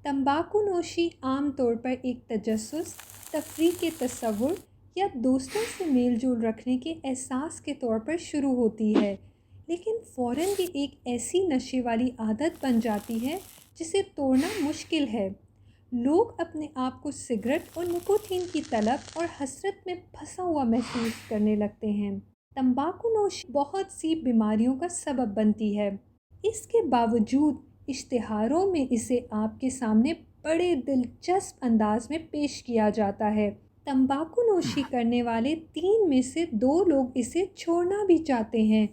तंबाकू नोशी आम तौर पर एक तजस्सुस, तफरीह के तसव्वुर या दोस्तों से मेल जोल रखने के एहसास के तौर पर शुरू होती है, लेकिन फ़ौरन ये एक ऐसी नशे वाली आदत बन जाती है जिसे तोड़ना मुश्किल है। लोग अपने आप को सिगरेट और निकोटीन की तलब और हसरत में फंसा हुआ महसूस करने लगते हैं। तंबाकू नोशी बहुत सी बीमारियों का सबब बनती है। इसके बावजूद इश्तिहारों में इसे आपके सामने बड़े दिलचस्प अंदाज में पेश किया जाता है। तंबाकू नोशी करने वाले 3 में से 2 लोग इसे छोड़ना भी चाहते हैं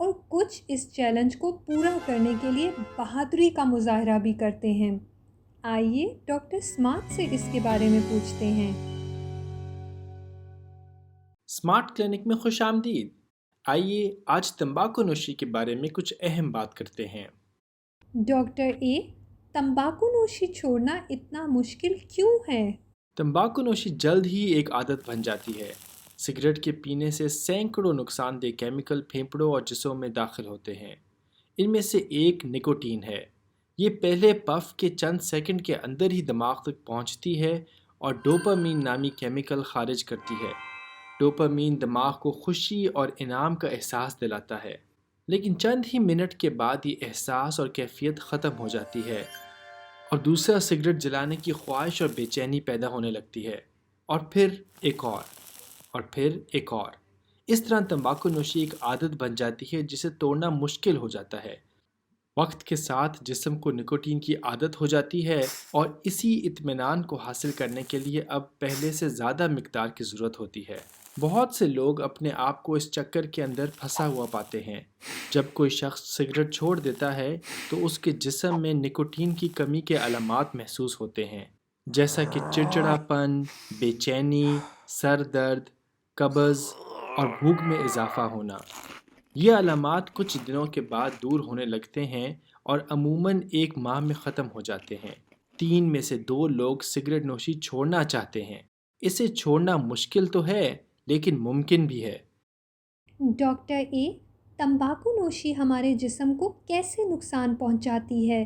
और कुछ इस चैलेंज को पूरा करने के लिए बहादुरी का मुजाहरा भी करते हैं। आइए डॉक्टर स्मार्ट से इसके बारे में पूछते हैं। स्मार्ट क्लिनिक में खुश आमदीद। आइए आज तंबाकू नोशी के बारे में कुछ अहम बात करते हैं। डॉक्टर ए, तंबाकू नोशी छोड़ना इतना मुश्किल क्यों है? तंबाकू नोशी जल्द ही एक आदत बन जाती है। सिगरेट के पीने से सैकड़ों नुकसानदेह केमिकल फेफड़ों और जिस्मों में दाखिल होते हैं। इनमें से एक निकोटीन है। ये पहले पफ के चंद सेकंड के अंदर ही दिमाग तक पहुंचती है और डोपामीन नामी केमिकल खारिज करती है। डोपामीन दिमाग को खुशी और इनाम का एहसास दिलाता है, लेकिन चंद ही मिनट के बाद ये एहसास और कैफियत ख़त्म हो जाती है और दूसरा सिगरेट जलाने की ख्वाहिश और बेचैनी पैदा होने लगती है, और फिर एक और फिर एक और। इस तरह तंबाकू नोशी एक आदत बन जाती है जिसे तोड़ना मुश्किल हो जाता है। वक्त के साथ जिस्म को निकोटीन की आदत हो जाती है और इसी इत्मीनान को हासिल करने के लिए अब पहले से ज़्यादा मिकदार की ज़रूरत होती है। बहुत से लोग अपने आप को इस चक्कर के अंदर फंसा हुआ पाते हैं। जब कोई शख्स सिगरेट छोड़ देता है तो उसके जिस्म में निकोटीन की कमी के अलामात महसूस होते हैं, जैसा कि चिड़चिड़ापन, बेचैनी, सर दर्द, कब्ज़ और भूख में इजाफा होना। ये अलामात कुछ दिनों के बाद दूर होने लगते हैं और अमूमन 1 माह में ख़त्म हो जाते हैं। 3 में से 2 लोग सिगरेट नोशी छोड़ना चाहते हैं। इसे छोड़ना मुश्किल तो है, लेकिन मुमकिन भी है। डॉक्टर ए, तंबाकू नोशी हमारे जिस्म को कैसे नुकसान पहुंचाती है,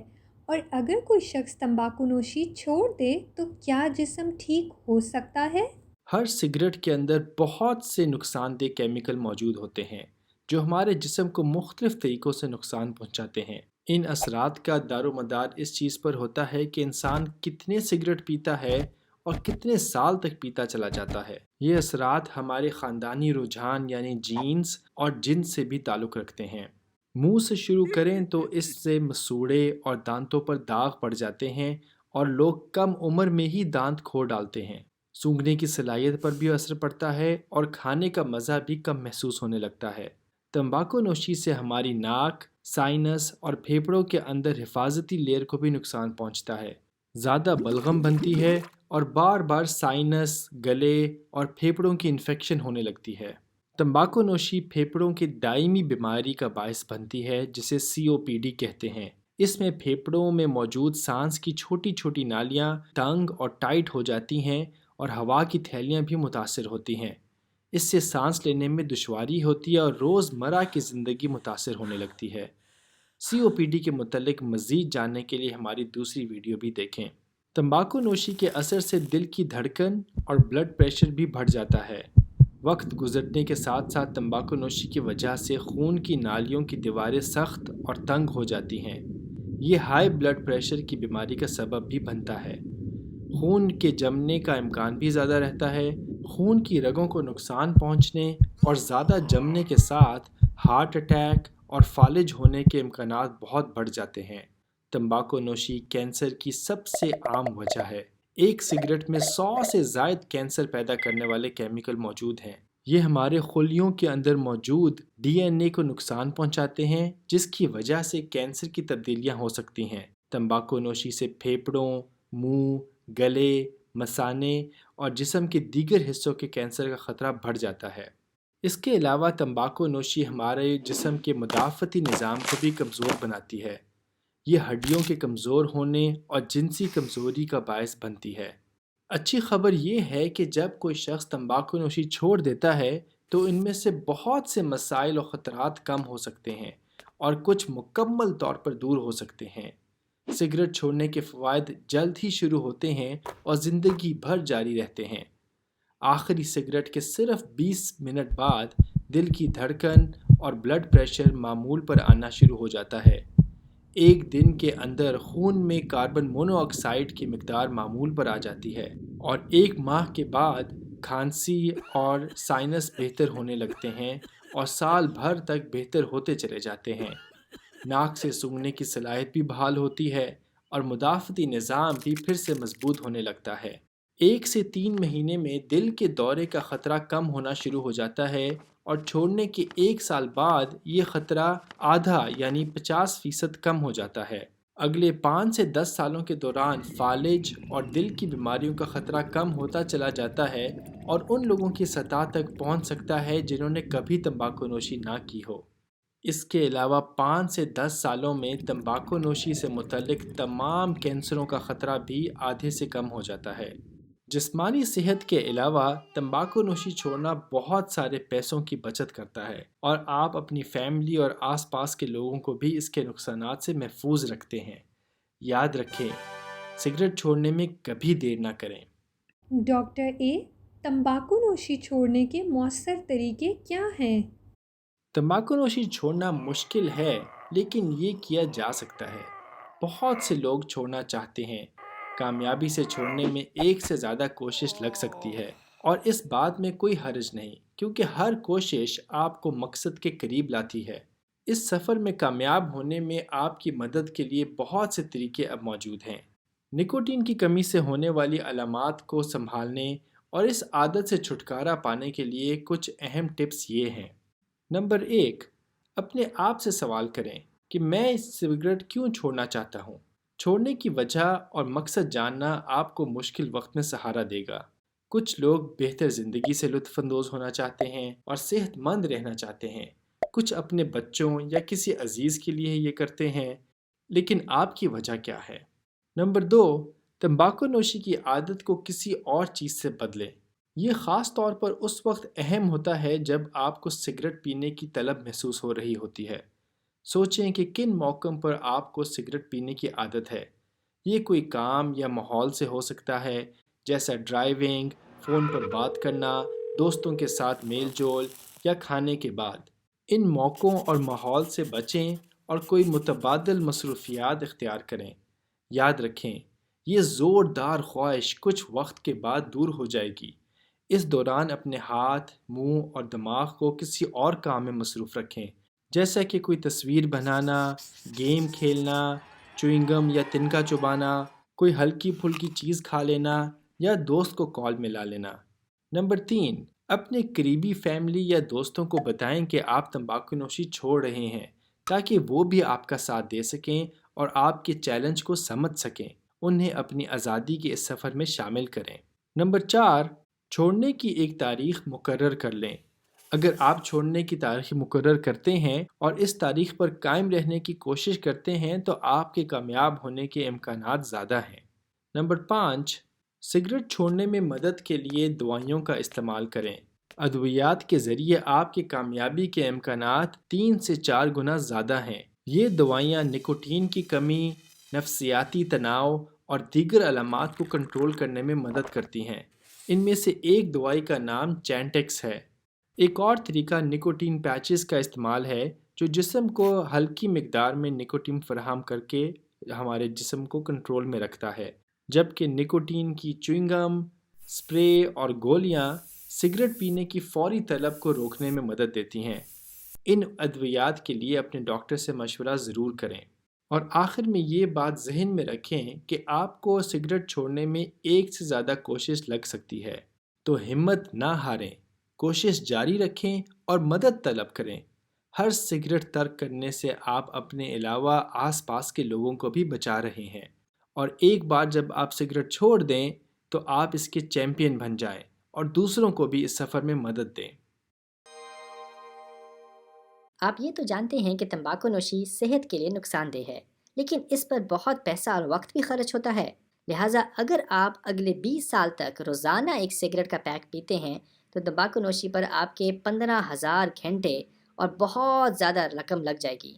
और अगर कोई शख्स तंबाकू नोशी छोड़ दे तो क्या जिस्म ठीक हो सकता है? हर सिगरेट के अंदर बहुत से नुकसानदेह केमिकल मौजूद होते हैं जो हमारे जिस्म को मुख्तलिफ तरीक़ों से नुकसान पहुंचाते हैं। इन असरात का दारोमदार इस चीज़ पर होता है कि इंसान कितने सिगरेट पीता है और कितने साल तक पीता चला जाता है। ये असरात हमारे ख़ानदानी रुझान यानी जीन्स और जिन्स से भी ताल्लुक़ रखते हैं। मुंह से शुरू करें तो इससे मसूड़े और दांतों पर दाग पड़ जाते हैं और लोग कम उम्र में ही दांत खो डालते हैं। सूंघने की सलाहियत पर भी असर पड़ता है और खाने का मज़ा भी कम महसूस होने लगता है। तंबाकू नोशी से हमारी नाक, साइनस और फेफड़ों के अंदर हिफाजती लेयर को भी नुकसान पहुंचता है। ज़्यादा बलगम बनती है और बार बार साइनस, गले और फेफड़ों की इन्फेक्शन होने लगती है। तंबाकू नोशी फेफड़ों की दायमी बीमारी का बायस बनती है जिसे COPD कहते हैं। इसमें फेफड़ों में मौजूद सांस की छोटी छोटी नालियाँ तंग और टाइट हो जाती हैं और हवा की थैलियाँ भी मुतासर होती हैं। इससे सांस लेने में दुश्वारी होती है और रोज़मर्रा की ज़िंदगी मुतासर होने लगती है। COPD के मुतल्लिक मज़ीद जानने के लिए हमारी दूसरी वीडियो भी देखें। तंबाकू नोशी के असर से दिल की धड़कन और ब्लड प्रेशर भी बढ़ जाता है। वक्त गुजरने के साथ साथ तंबाकू नोशी की वजह से खून की नालियों की दीवारें सख्त और तंग हो जाती हैं। ये हाई ब्लड प्रेशर की बीमारी का सबब भी बनता है। खून के जमने का इम्कान भी ज़्यादा रहता है। खून की रगों को नुकसान पहुंचने और ज़्यादा जमने के साथ हार्ट अटैक और फालिज होने के इम्कानात बहुत बढ़ जाते हैं। तंबाकू नोशी कैंसर की सबसे आम वजह है। एक सिगरेट में 100 से ज़ायद कैंसर पैदा करने वाले केमिकल मौजूद हैं। ये हमारे खुलियों के अंदर मौजूद DNA को नुकसान पहुंचाते हैं, जिसकी वजह से कैंसर की तब्दीलियां हो सकती हैं। तंबाकू नोशी से फेफड़ों, मुंह, गले, मसाने और जिस्म के दीगर हिस्सों के कैंसर का ख़तरा बढ़ जाता है। इसके अलावा तंबाकू नोशी हमारे जिस्म के मुदाफ़ती निज़ाम को भी कमज़ोर बनाती है। ये हड्डियों के कमज़ोर होने और जिनसी कमज़ोरी का बायस बनती है। अच्छी खबर ये है कि जब कोई शख्स तंबाकू नोशी छोड़ देता है तो इनमें से बहुत से मसाइल और ख़तरात कम हो सकते हैं और कुछ मुकम्मल तौर पर दूर हो सकते हैं। سگریٹ چھوڑنے کے فوائد جلد ہی شروع ہوتے ہیں اور زندگی بھر جاری رہتے ہیں۔ آخری سگریٹ کے صرف 20 منٹ بعد دل کی دھڑکن اور بلڈ پریشر معمول پر آنا شروع ہو جاتا ہے۔ ایک دن کے اندر خون میں کاربن مونو آکسائڈ کی مقدار معمول پر آ جاتی ہے اور 1 ماہ کے بعد کھانسی اور سائنس بہتر ہونے لگتے ہیں اور سال بھر تک بہتر ہوتے چلے جاتے ہیں۔ ناک سے سونگھنے کی صلاحیت بھی بحال ہوتی ہے اور مدافعتی نظام بھی پھر سے مضبوط ہونے لگتا ہے۔ 1 سے 3 مہینے میں دل کے دورے کا خطرہ کم ہونا شروع ہو جاتا ہے اور چھوڑنے کے 1 سال بعد یہ خطرہ آدھا یعنی 50% کم ہو جاتا ہے۔ اگلے 5 سے 10 سالوں کے دوران فالج اور دل کی بیماریوں کا خطرہ کم ہوتا چلا جاتا ہے اور ان لوگوں کی سطح تک پہنچ سکتا ہے جنہوں نے کبھی تمباکو نوشی نہ کی ہو۔ اس کے علاوہ 5 سے 10 سالوں میں تمباکو نوشی سے متعلق تمام کینسروں کا خطرہ بھی آدھے سے کم ہو جاتا ہے۔ جسمانی صحت کے علاوہ تمباکو نوشی چھوڑنا بہت سارے پیسوں کی بچت کرتا ہے اور آپ اپنی فیملی اور آس پاس کے لوگوں کو بھی اس کے نقصانات سے محفوظ رکھتے ہیں۔ یاد رکھیں، سگریٹ چھوڑنے میں کبھی دیر نہ کریں۔ ڈاکٹر اے، تمباکو نوشی چھوڑنے کے مؤثر طریقے کیا ہیں؟ تمباکو نوشی چھوڑنا مشکل ہے لیکن یہ کیا جا سکتا ہے۔ بہت سے لوگ چھوڑنا چاہتے ہیں۔ کامیابی سے چھوڑنے میں 1 سے زیادہ کوشش لگ سکتی ہے اور اس بات میں کوئی حرج نہیں کیونکہ ہر کوشش آپ کو مقصد کے قریب لاتی ہے۔ اس سفر میں کامیاب ہونے میں آپ کی مدد کے لیے بہت سے طریقے اب موجود ہیں۔ نکوٹین کی کمی سے ہونے والی علامات کو سنبھالنے اور اس عادت سے چھٹکارا پانے کے لیے کچھ اہم ٹپس یہ ہیں۔ نمبر 1، اپنے آپ سے سوال کریں کہ میں اس سگریٹ کیوں چھوڑنا چاہتا ہوں۔ چھوڑنے کی وجہ اور مقصد جاننا آپ کو مشکل وقت میں سہارا دے گا۔ کچھ لوگ بہتر زندگی سے لطف اندوز ہونا چاہتے ہیں اور صحت مند رہنا چاہتے ہیں۔ کچھ اپنے بچوں یا کسی عزیز کے لیے یہ کرتے ہیں، لیکن آپ کی وجہ کیا ہے؟ نمبر 2، تمباکو نوشی کی عادت کو کسی اور چیز سے بدلیں۔ یہ خاص طور پر اس وقت اہم ہوتا ہے جب آپ کو سگریٹ پینے کی طلب محسوس ہو رہی ہوتی ہے۔ سوچیں کہ کن موقعوں پر آپ کو سگریٹ پینے کی عادت ہے۔ یہ کوئی کام یا ماحول سے ہو سکتا ہے، جیسا ڈرائیونگ، فون پر بات کرنا، دوستوں کے ساتھ میل جول یا کھانے کے بعد۔ ان موقعوں اور ماحول سے بچیں اور کوئی متبادل مصروفیات اختیار کریں۔ یاد رکھیں، یہ زوردار خواہش کچھ وقت کے بعد دور ہو جائے گی۔ اس دوران اپنے ہاتھ، منہ اور دماغ کو کسی اور کام میں مصروف رکھیں، جیسا کہ کوئی تصویر بنانا، گیم کھیلنا، چوئنگم یا تنکا چبانا، کوئی ہلکی پھلکی چیز کھا لینا یا دوست کو کال ملا لینا۔ نمبر 3، اپنے قریبی فیملی یا دوستوں کو بتائیں کہ آپ تمباکو نوشی چھوڑ رہے ہیں تاکہ وہ بھی آپ کا ساتھ دے سکیں اور آپ کے چیلنج کو سمجھ سکیں۔ انہیں اپنی آزادی کے اس سفر میں شامل کریں۔ نمبر 4، چھوڑنے کی ایک تاریخ مقرر کر لیں۔ اگر آپ چھوڑنے کی تاریخ مقرر کرتے ہیں اور اس تاریخ پر قائم رہنے کی کوشش کرتے ہیں تو آپ کے کامیاب ہونے کے امکانات زیادہ ہیں۔ نمبر 5، سگریٹ چھوڑنے میں مدد کے لیے دوائیوں کا استعمال کریں۔ ادویات کے ذریعے آپ کی کامیابی کے امکانات 3 سے 4 گنا زیادہ ہیں۔ یہ دوائیاں نکوٹین کی کمی، نفسیاتی تناؤ اور دیگر علامات کو کنٹرول کرنے میں مدد کرتی ہیں۔ ان میں سے ایک دوائی کا نام چینٹیکس ہے۔ ایک اور طریقہ نکوٹین پیچز کا استعمال ہے جو جسم کو ہلکی مقدار میں نکوٹین فراہم کر کے ہمارے جسم کو کنٹرول میں رکھتا ہے، جبکہ نکوٹین کی چوئنگم، سپرے اور گولیاں سگریٹ پینے کی فوری طلب کو روکنے میں مدد دیتی ہیں۔ ان ادویات کے لیے اپنے ڈاکٹر سے مشورہ ضرور کریں۔ اور آخر میں یہ بات ذہن میں رکھیں کہ آپ کو سگریٹ چھوڑنے میں 1 سے زیادہ کوشش لگ سکتی ہے، تو ہمت نہ ہاریں، کوشش جاری رکھیں اور مدد طلب کریں۔ ہر سگریٹ ترک کرنے سے آپ اپنے علاوہ آس پاس کے لوگوں کو بھی بچا رہے ہیں، اور ایک بار جب آپ سگریٹ چھوڑ دیں تو آپ اس کے چیمپئن بن جائیں اور دوسروں کو بھی اس سفر میں مدد دیں۔ آپ یہ تو جانتے ہیں کہ تمباکو نوشی صحت کے لیے نقصان دہ ہے، لیکن اس پر بہت پیسہ اور وقت بھی خرچ ہوتا ہے۔ لہٰذا اگر آپ اگلے 20 سال تک روزانہ ایک سگریٹ کا پیک پیتے ہیں تو تمباکو نوشی پر آپ کے 15,000 گھنٹے اور بہت زیادہ رقم لگ جائے گی۔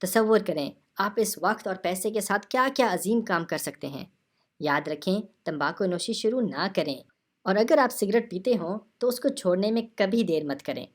تصور کریں، آپ اس وقت اور پیسے کے ساتھ کیا کیا عظیم کام کر سکتے ہیں۔ یاد رکھیں، تمباکو نوشی شروع نہ کریں، اور اگر آپ سگریٹ پیتے ہوں تو اس کو چھوڑنے میں کبھی دیر مت کریں۔